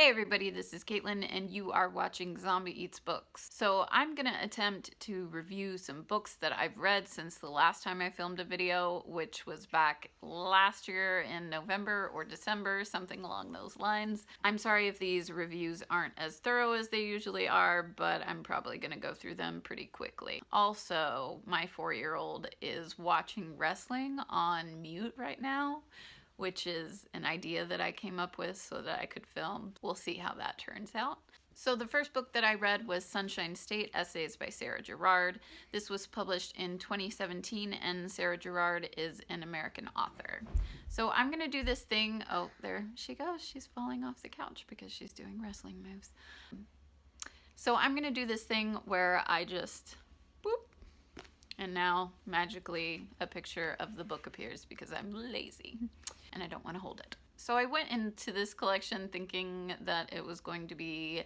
Hey everybody, this is Caitlin and you are watching Zombie Eats Books. So I'm gonna attempt to review some books that I've read since the last time I filmed a video, which was back last year in November or December, something along those lines. I'm sorry if these reviews aren't as thorough as they usually are, but I'm probably gonna go through them pretty quickly. Also, my 4-year-old is watching wrestling on mute right now, which is an idea that I came up with so that I could film. We'll see how that turns out. So the first book that I read was Sunshine State, Essays by Sarah Gerard. This was published in 2017 and Sarah Gerard is an American author. So I'm gonna do this thing, oh, there she goes. She's falling off the couch because she's doing wrestling moves. So I'm gonna do this thing where I just, boop, and now magically a picture of the book appears because I'm lazy and I don't want to hold it. So I went into this collection thinking that it was going to be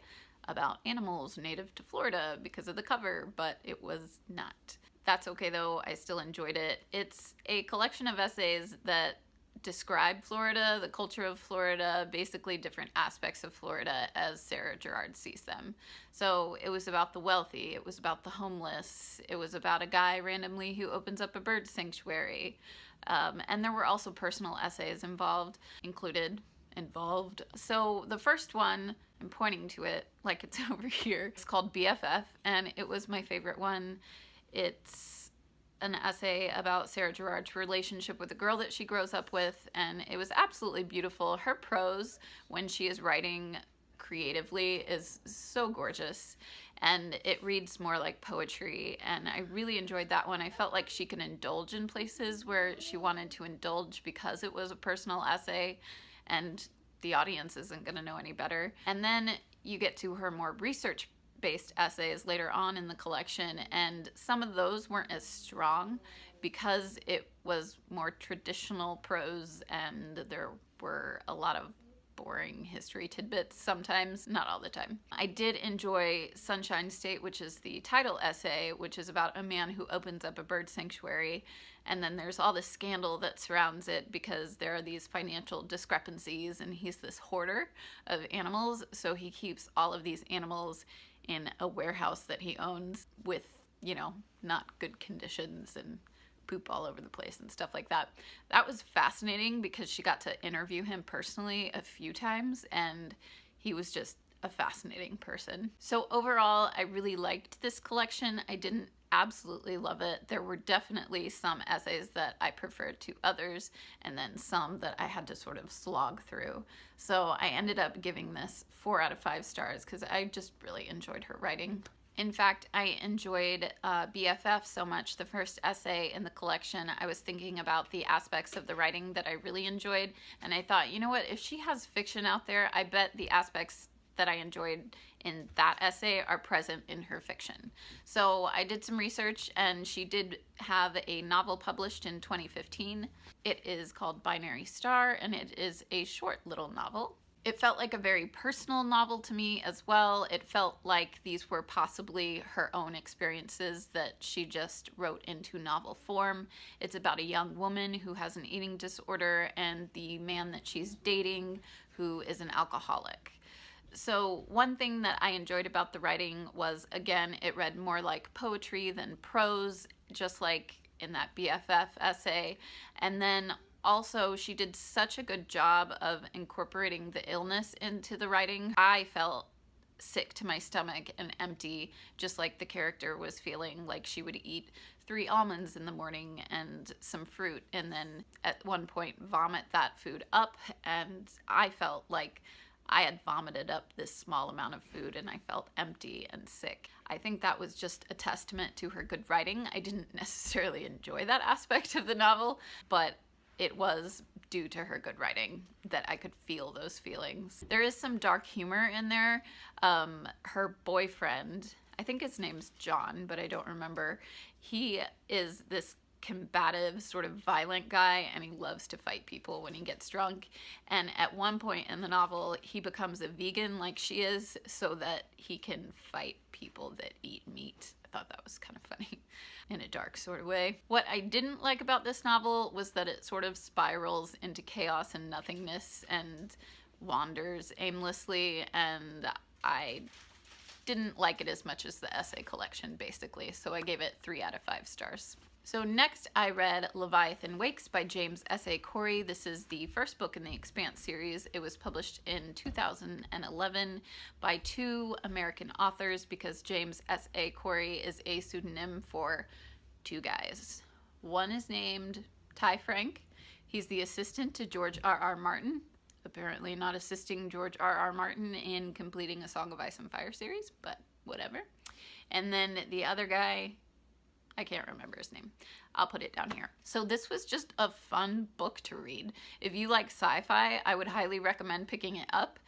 about animals native to Florida because of the cover, but it was not. That's okay though, I still enjoyed it. It's a collection of essays that describe Florida, the culture of Florida, basically different aspects of Florida as Sarah Gerard sees them. So it was about the wealthy, it was about the homeless, it was about a guy randomly who opens up a bird sanctuary. And there were also personal essays involved. So the first one, I'm pointing to it like it's over here, it's called BFF, and it was my favorite one. It's an essay about Sarah Gerard's relationship with the girl that she grows up with, and it was absolutely beautiful. Her prose, when she is writing creatively, is so gorgeous, and it reads more like poetry, and I really enjoyed that one. I felt like she could indulge in places where she wanted to indulge because it was a personal essay, and the audience isn't going to know any better. And then you get to her more research-based essays later on in the collection, and some of those weren't as strong because it was more traditional prose and there were a lot of boring history tidbits sometimes, not all the time. I did enjoy Sunshine State, which is the title essay, which is about a man who opens up a bird sanctuary, and then there's all the scandal that surrounds it because there are these financial discrepancies, and he's this hoarder of animals, so he keeps all of these animals in a warehouse that he owns with, you know, not good conditions and poop all over the place and stuff like that. That was fascinating because she got to interview him personally a few times, and he was just a fascinating person. So overall, I really liked this collection. I didn't absolutely love it. There were definitely some essays that I preferred to others, and then some that I had to sort of slog through. So I ended up giving this 4 out of 5 stars because I just really enjoyed her writing. In fact, I enjoyed BFF so much, the first essay in the collection. I was thinking about the aspects of the writing that I really enjoyed, and I thought, you know what, if she has fiction out there, I bet the aspects that I enjoyed in that essay are present in her fiction. So I did some research, and she did have a novel published in 2015. It is called Binary Star, and it is a short little novel. It felt like a very personal novel to me as well. It felt like these were possibly her own experiences that she just wrote into novel form. It's about a young woman who has an eating disorder and the man that she's dating who is an alcoholic. So one thing that I enjoyed about the writing was, again, it read more like poetry than prose, just like in that BFF essay. And then also, she did such a good job of incorporating the illness into the writing. I felt sick to my stomach and empty, just like the character was feeling, like she would eat 3 almonds in the morning and some fruit, and then at one point vomit that food up, and I felt like I had vomited up this small amount of food and I felt empty and sick. I think that was just a testament to her good writing. I didn't necessarily enjoy that aspect of the novel, but it was due to her good writing that I could feel those feelings. There is some dark humor in there. Her boyfriend, I think his name's John, but I don't remember. He is this combative, sort of violent guy, and he loves to fight people when he gets drunk. And at one point in the novel, he becomes a vegan like she is so that he can fight people that eat meat. I thought that was kind of funny in a dark sort of way. What I didn't like about this novel was that it sort of spirals into chaos and nothingness, and wanders aimlessly, and I didn't like it as much as the essay collection, basically, so I gave it 3 out of 5 stars. So next I read Leviathan Wakes by James S.A. Corey. This is the first book in the Expanse series. It was published in 2011 by 2 American authors because James S.A. Corey is a pseudonym for 2 guys. One is named Ty Frank. He's the assistant to George R.R. Martin. Apparently not assisting George R.R. Martin in completing a Song of Ice and Fire series, but whatever. And then the other guy, I can't remember his name. I'll put it down here. So this was just a fun book to read. If you like sci-fi, I would highly recommend picking it up.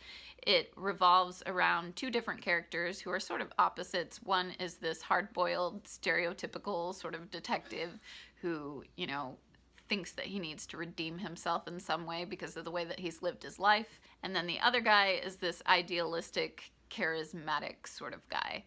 It revolves around 2 different characters who are sort of opposites. One is this hard-boiled, stereotypical sort of detective who, you know, thinks that he needs to redeem himself in some way because of the way that he's lived his life. And then the other guy is this idealistic, charismatic sort of guy.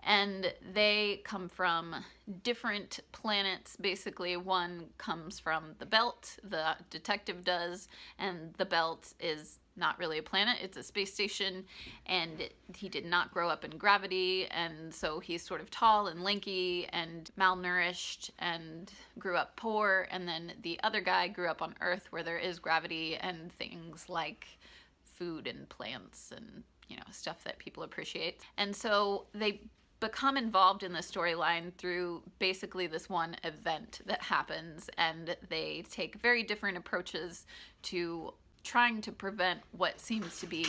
And they come from different planets. Basically, one comes from the Belt, the detective does, and the Belt is not really a planet, it's a space station, and he did not grow up in gravity, and so he's sort of tall and lanky and malnourished and grew up poor. And then the other guy grew up on Earth where there is gravity and things like food and plants and, you know, stuff that people appreciate. And so they become involved in the storyline through basically this one event that happens, and they take very different approaches to trying to prevent what seems to be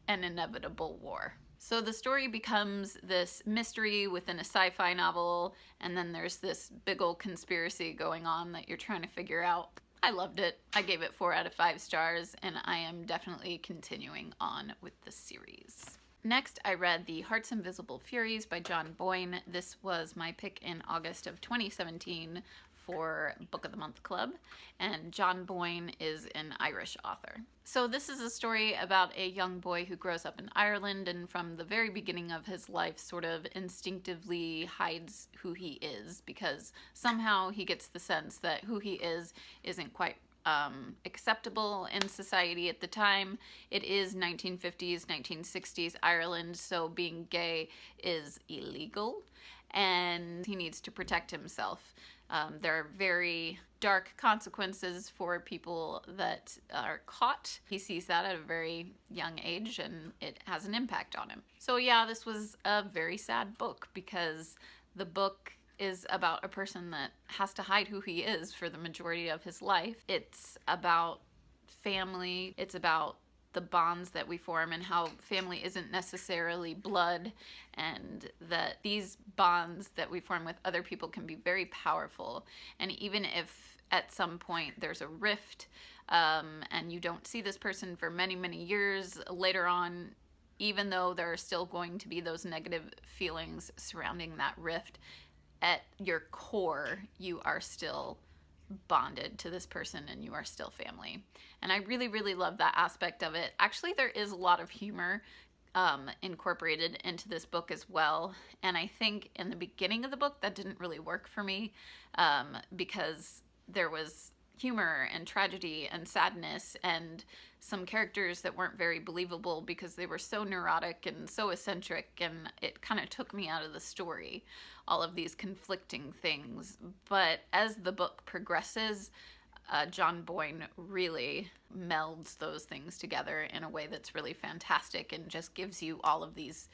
an inevitable war. So the story becomes this mystery within a sci-fi novel, and then there's this big old conspiracy going on that you're trying to figure out. I loved it. I gave it 4 out of 5 stars, and I am definitely continuing on with the series. Next, I read The Heart's Invisible Furies by John Boyne. This was my pick in August of 2017 for Book of the Month Club, and John Boyne is an Irish author. So this is a story about a young boy who grows up in Ireland, and from the very beginning of his life sort of instinctively hides who he is, because somehow he gets the sense that who he is isn't quite acceptable in society at the time. It is 1950s, 1960s Ireland, so being gay is illegal, and he needs to protect himself. There are very dark consequences for people that are caught. He sees that at a very young age, and it has an impact on him. So yeah, this was a very sad book because the book is about a person that has to hide who he is for the majority of his life. It's about family. It's about the bonds that we form and how family isn't necessarily blood, and that these bonds that we form with other people can be very powerful. And even if at some point there's a rift and you don't see this person for many, many years later on, even though there are still going to be those negative feelings surrounding that rift, at your core, you are still bonded to this person and you are still family. And I really, really love that aspect of it. Actually, there is a lot of humor incorporated into this book as well. And I think in the beginning of the book that didn't really work for me because there was humor and tragedy and sadness and some characters that weren't very believable because they were so neurotic and so eccentric, and it kind of took me out of the story, all of these conflicting things. But as the book progresses, John Boyne really melds those things together in a way that's really fantastic and just gives you all of these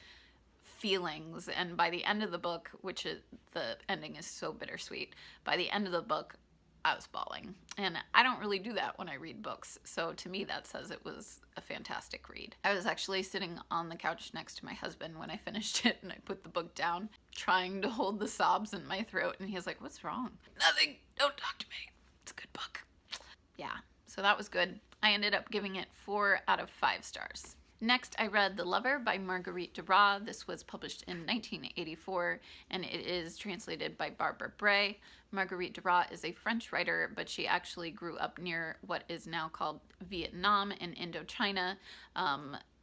feelings. And by the end of the book, which is, the ending is so bittersweet, by the end of the book I was bawling. And I don't really do that when I read books, so to me that says it was a fantastic read. I was actually sitting on the couch next to my husband when I finished it, and I put the book down, trying to hold the sobs in my throat, and he was like, "What's wrong?" "Nothing. Don't talk to me. It's a good book." Yeah, so that was good. I ended up giving it 4 out of 5 stars. Next, I read The Lover by Marguerite Duras. This was published in 1984, and it is translated by Barbara Bray. Marguerite Duras is a French writer, but she actually grew up near what is now called Vietnam in Indochina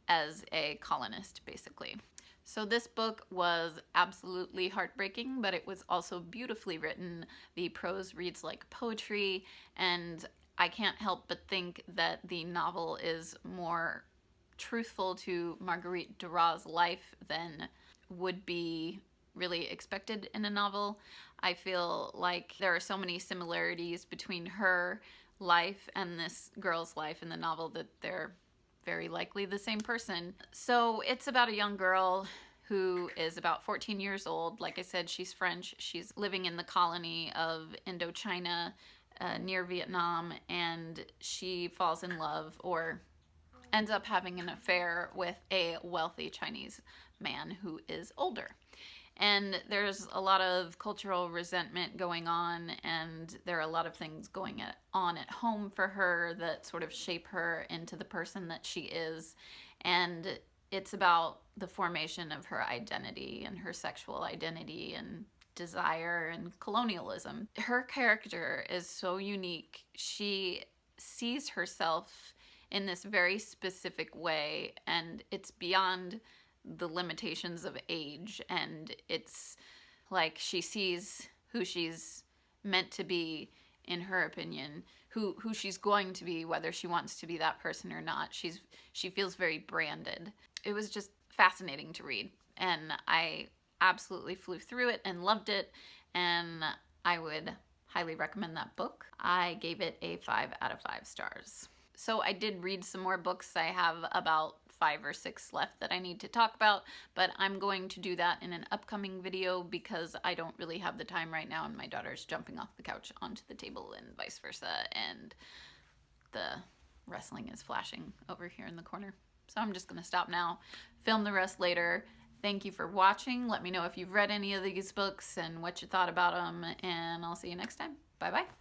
as a colonist, basically. So this book was absolutely heartbreaking, but it was also beautifully written. The prose reads like poetry, and I can't help but think that the novel is more truthful to Marguerite Duras' life than would be really expected in a novel. I feel like there are so many similarities between her life and this girl's life in the novel that they're very likely the same person. So it's about a young girl who is about 14 years old. Like I said, she's French. She's living in the colony of Indochina near Vietnam, and she falls in love or ends up having an affair with a wealthy Chinese man who is older. And there's a lot of cultural resentment going on, and there are a lot of things going on at home for her that sort of shape her into the person that she is. And it's about the formation of her identity and her sexual identity and desire and colonialism. Her character is so unique. She sees herself in this very specific way, and it's beyond the limitations of age, and it's like she sees who she's meant to be, in her opinion, who she's going to be, whether she wants to be that person or not. She feels very branded. It was just fascinating to read, and I absolutely flew through it and loved it, and I would highly recommend that book. I gave it a 5 out of 5 stars. So I did read some more books. I have about 5 or 6 left that I need to talk about, but I'm going to do that in an upcoming video because I don't really have the time right now, and my daughter's jumping off the couch onto the table and vice versa, and the wrestling is flashing over here in the corner. So I'm just gonna stop now, film the rest later. Thank you for watching. Let me know if you've read any of these books and what you thought about them, and I'll see you next time. Bye bye.